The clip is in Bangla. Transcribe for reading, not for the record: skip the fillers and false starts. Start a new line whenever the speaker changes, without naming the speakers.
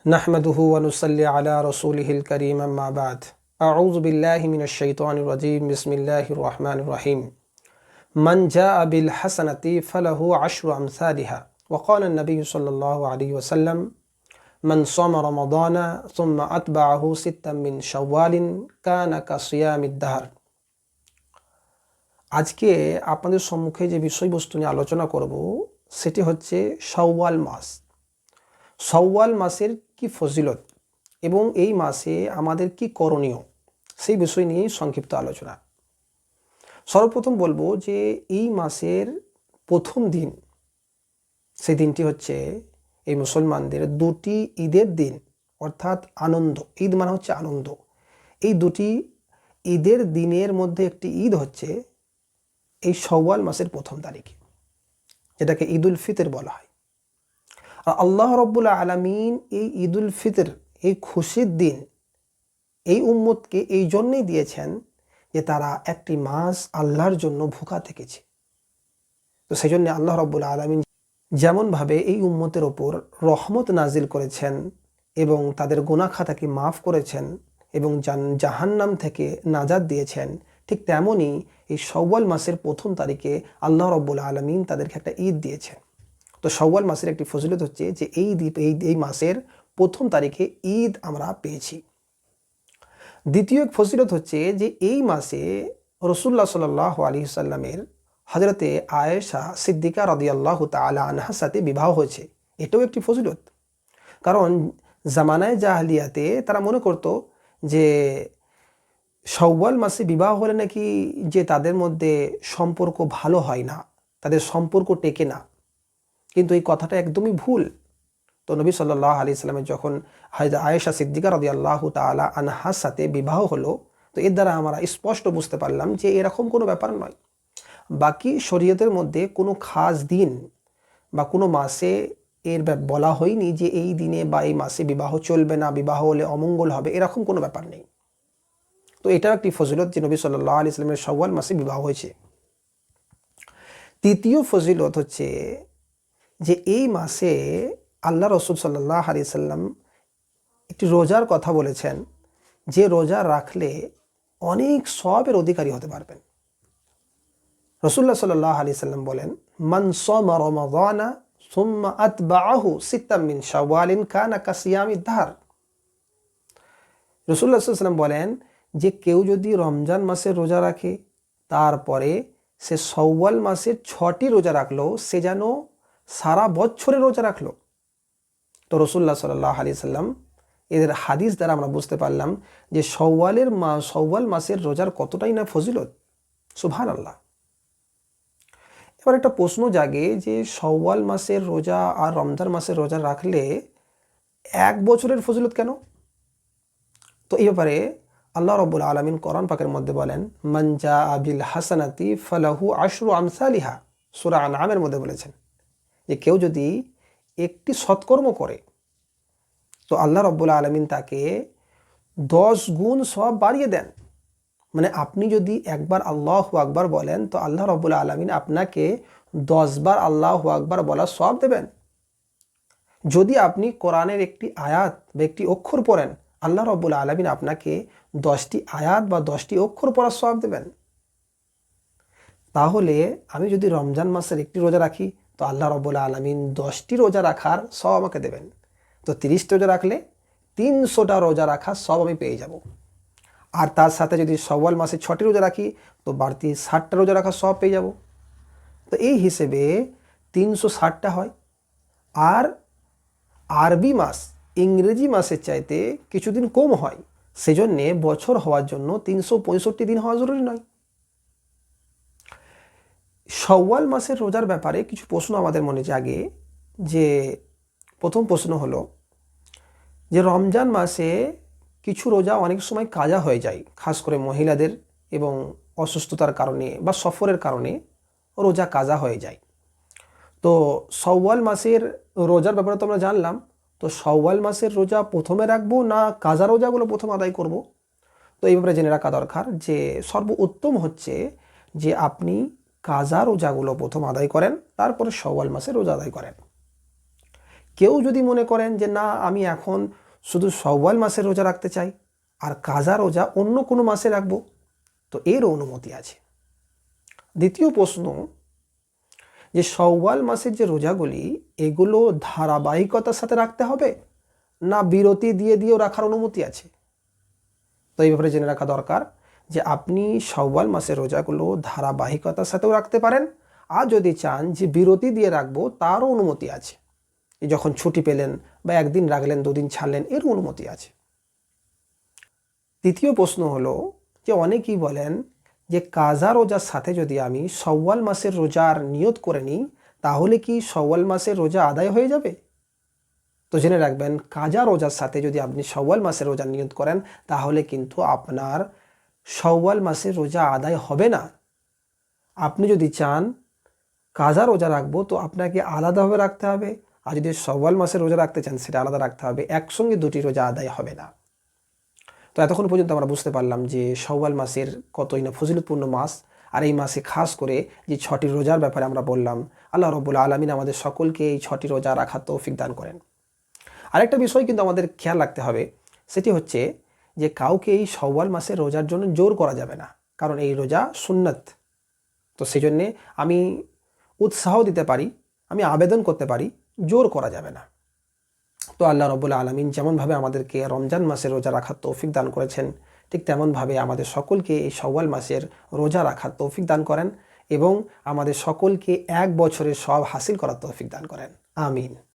नहमदुहु व नुसल्ली अला रसूलिहिल करीम अम्मा बाद अऊज़ु बिल्लाहि मिनश शैतानिर रजीम बिस्मिल्लाहिर रहमानिर रहीम मन जाअ बिल हसनति फलहु अश्रु अम्सालिहा व क़ाला नबी सल्लल्लाहु अलैहि वसल्लम मन साम रमज़ान सुम्मा अतबअहु सित्तन मिन शव्वालिन काना कसियामिद दहर। আজকে আপনাদের সম্মুখে যে বিষয়বস্তু নিয়ে আলোচনা করব সেটি হচ্ছে শাওয়াল মাস। শাওয়াল মাসের কি ফজিলত এবং এই মাসে আমাদের কি করণীয় সেই বিষয় নিয়ে সংক্ষিপ্ত আলোচনা। সর্বপ্রথম বলবো যে এই মাসের প্রথম দিন, সেই দিনটি হচ্ছে এই মুসলমানদের দুটি ঈদের দিন, অর্থাৎ আনন্দ। ঈদ মানে হচ্ছে আনন্দ। এই দুটি ঈদের দিনের মধ্যে একটি ঈদ হচ্ছে এই শাওয়াল মাসের প্রথম তারিখে, যেটাকে ঈদুল ফিতর বলা হয়। আর আল্লাহ রাব্বুল আলামিন এই ঈদুল ফিতর, এই খুশির দিন এই উম্মতকে এই জন্যই দিয়েছেন যে তারা একটি মাস আল্লাহর জন্য ভুকা থেকেছে। তো সেই জন্য আল্লাহ রাব্বুল আলামিন যেমনভাবে এই উম্মতের ওপর রহমত নাজিল করেছেন এবং তাদের গুনাহ খাতাকে মাফ করেছেন এবং জাহান্নাম থেকে নাজাত দিয়েছেন, ঠিক তেমনই এই শাওয়াল মাসের প্রথম তারিখে আল্লাহ রাব্বুল আলামিন তাদেরকে একটা ঈদ দিয়েছেন। তো শাওয়াল মাসের একটি ফজিলত হচ্ছে যে এই মাসের প্রথম তারিখে ঈদ আমরা পেয়েছি। দ্বিতীয় এক ফজিলত হচ্ছে যে এই মাসে রাসূলুল্লাহ সাল্লাল্লাহু আলাইহি সাল্লামের হযরতে আয়েশা সিদ্দিকা রাদিয়াল্লাহু তাআলা আনহার সাথে বিবাহ হয়েছে। এটাও একটি ফজিলত, কারণ জামানায় জাহেলিয়াতে তারা মনে করত যে শাওয়াল মাসে বিবাহ হলে নাকি যে তাদের মধ্যে সম্পর্ক ভালো হয় না, তাদের সম্পর্ক টেকে না। কিন্তু এই কথাটা একদমই ভুল। তো নবী সাল্লাল্লাহু আলাইহি সাল্লামের যখন হযরত আয়েশা সিদ্দিকা রাদিয়াল্লাহু তাআলা আনহার সাথে বিবাহ হলো, তো এর দ্বারা আমরা স্পষ্ট বুঝতে পারলাম যে এরকম কোনো ব্যাপার নয়। বাকি শরীয়তের মধ্যে কোনো খাস দিন বা কোনো মাসে এর বলা হয়নি যে এই দিনে বা এই মাসে বিবাহ চলবে না, বিবাহ হলে অমঙ্গল হবে, এরকম কোনো ব্যাপার নেই। তো এটাও একটি ফজিলত যে নবী সাল্লাল্লাহু আলাইহি সাল্লামের শাওয়াল মাসে বিবাহ হয়েছে। তৃতীয় ফজিলত হচ্ছে যে এই মাসে আল্লাহ রাসূল সাল্লাল্লাহু আলাইহি সাল্লাম একটি রোজার কথা বলেছেন, যে রোজা রাখলে অনেক সওয়াবের অধিকারী হতে পারবেন। রাসূলুল্লাহ সাল্লাল্লাহু আলাইহি সাল্লাম বলেন, মান সামা রমাযানা সুম্মা আতবাআহু সিত্তান মিন শাওয়ালিন কানা কাসিয়ামিদ দাহর। রাসূলুল্লাহ সাল্লাল্লাহু আলাইহি সাল্লাম বলেন যে কেউ যদি রমজান মাসে রোজা রাখে, তারপরে সে শাওয়াল মাসের 6টি রোজা রাখলো, সে যেন সারা বছরের রোজা রাখলো। তো রাসূলুল্লাহ সাল্লাল্লাহু আলাইহি সাল্লাম এদের হাদিস দ্বারা আমরা বুঝতে পারলাম যে শাওয়াল মাসের রোজার কতটাই না ফজিলত। সুবহানাল্লাহ। এবার একটা প্রশ্ন জাগে যে শাওয়াল মাসের রোজা আর রমজান মাসের রোজা রাখলে এক বছরের ফজিলত কেন? তো এই ব্যাপারে আল্লাহ রাব্বুল আলামিন কোরআন পাকের মধ্যে বলেন, মান জাআ বিল হাসানাতি ফালাহু আশরু আমসালিহা। সূরা আনআমের মধ্যে বলেছেন যে কেউ যদি একটি সৎকর্ম করে তো আল্লাহ রাব্বুল আলামিন তাকে 10 গুণ সওয়াব বাড়িয়ে দেন। মানে আপনি যদি একবার আল্লাহু আকবার বলেন তো আল্লাহ রাব্বুল আলামিন আপনাকে 10 বার আল্লাহু আকবার বলার সওয়াব দেবেন। যদি আপনি কোরআনের একটি আয়াত বা একটি অক্ষর পড়েন, আল্লাহ রাব্বুল আলামিন আপনাকে 10টি আয়াত বা 10টি অক্ষর পড়ার সওয়াব দেবেন। তাহলে আমি যদি রমজান মাসের একটি রোজা রাখি তো আল্লাহ রাব্বুল আলামিন 10টি রোজা রাখার সওয়াব আমাকে দেবেন। তো 30টা রোজা রাখলে 300টা রোজা রাখার সওয়াব আমি পেয়ে যাব। আর তার সাথে যদি শাওয়াল মাসে 6টি রোজা রাখি তো বাড়তি 60টা রোজা রাখার সওয়াব পেয়ে যাব। তো এই হিসেবে 360টা হয়। আর আরবি মাস ইংরেজি মাসের চাইতে কিছুদিন কম হয়, সেজন্যে বছর হওয়ার জন্য 365 দিন হওয়া জরুরি নয়। শাওয়াল মাসের রোজার ব্যাপারে কিছু প্রশ্ন আমাদের মনে জাগে। যে প্রথম প্রশ্ন হলো যে রমজান মাসে কিছু রোজা অনেক সময় কাজা হয়ে যায়, খাস করে মহিলাদের, এবং অসুস্থতার কারণে বা সফরের কারণে রোজা কাজা হয়ে যায়। তো শাওয়াল মাসের রোজার ব্যাপারে তো আমরা জানলাম। তো শাওয়াল মাসের রোজা প্রথমে রাখবো না কাজা রোজাগুলো প্রথম আদায় করব? তো এই ব্যাপারে জেনে রাখা দরকার যে সর্বোত্তম হচ্ছে যে আপনি কাজা রোজাগুলো প্রথম আদায় করেন, তারপরে শাওয়াল মাসে রোজা আদায় করেন। কেউ যদি মনে করেন যে না আমি এখন শুধু শাওয়াল মাসের রোজা রাখতে চাই আর কাজা রোজা অন্য কোনো মাসে রাখবো, তো এরও অনুমতি আছে। দ্বিতীয় প্রশ্ন, যে শাওয়াল মাসের যে রোজাগুলি এগুলো ধারাবাহিকতার সাথে রাখতে হবে না বিরতি দিয়ে দিয়েও রাখার অনুমতি আছে? তো এই ব্যাপারে জেনে রাখা দরকার যে আপনি শাওয়াল মাসের রোজাগুলো ধারাবাহিকতার সাথেও রাখতে পারেন, আর যদি চান যে বিরতি দিয়ে রাখবো তারও অনুমতি আছে। যখন ছুটি পেলেন বা একদিন রাখলেন, দুদিন ছাড়লেন, এর অনুমতি আছে। তৃতীয় প্রশ্ন হলো যে অনেকেই বলেন যে কাজা রোজার সাথে যদি আমি শাওয়াল মাসের রোজার নিয়ত করে নিই তাহলে কি শাওয়াল মাসের রোজা আদায় হয়ে যাবে? তো জেনে রাখবেন, কাজা রোজার সাথে যদি আপনি শাওয়াল মাসের রোজা নিয়ত করেন তাহলে কিন্তু আপনার শাওয়াল মাসের রোজা আদায় হবে না। আপনি যদি চান কাজা রোজা রাখবো তো আপনাকে আলাদাভাবে রাখতে হবে, আর যদি শাওয়াল মাসের রোজা রাখতে চান সেটা আলাদা রাখতে হবে, একসঙ্গে দুটি রোজা আদায় হবে না। তো এতক্ষণ পর্যন্ত আমরা বুঝতে পারলাম যে শাওয়াল মাসের কতই না ফজিলতপূর্ণ মাস, আর এই মাসে খাস করে যে 6টি রোজার ব্যাপারে আমরা বললাম। আল্লাহ রাব্বুল আলামিন আমাদের সকলকে এই 6টি রোজা রাখার তৌফিক দান করেন। আরেকটা বিষয় কিন্তু আমাদের খেয়াল রাখতে হবে, সেটি হচ্ছে যে কাউকে এই শাওয়াল মাসের রোজার জন্য জোর করা যাবে না, কারণ এই রোজা সুন্নাত। তো সেই জন্যে আমি উৎসাহ দিতে পারি, আমি আবেদন করতে পারি, জোর করা যাবে না। তো আল্লাহ রাব্বুল আলামিন যেমনভাবে আমাদেরকে রমজান মাসের রোজা রাখার তৌফিক দান করেছেন, ঠিক তেমনভাবে আমাদের সকলকে এই শাওয়াল মাসের রোজা রাখার তৌফিক দান করেন এবং আমাদের সকলকে 1 বছরের সওয়াব হাসিল করার তৌফিক দান করেন। আমিন।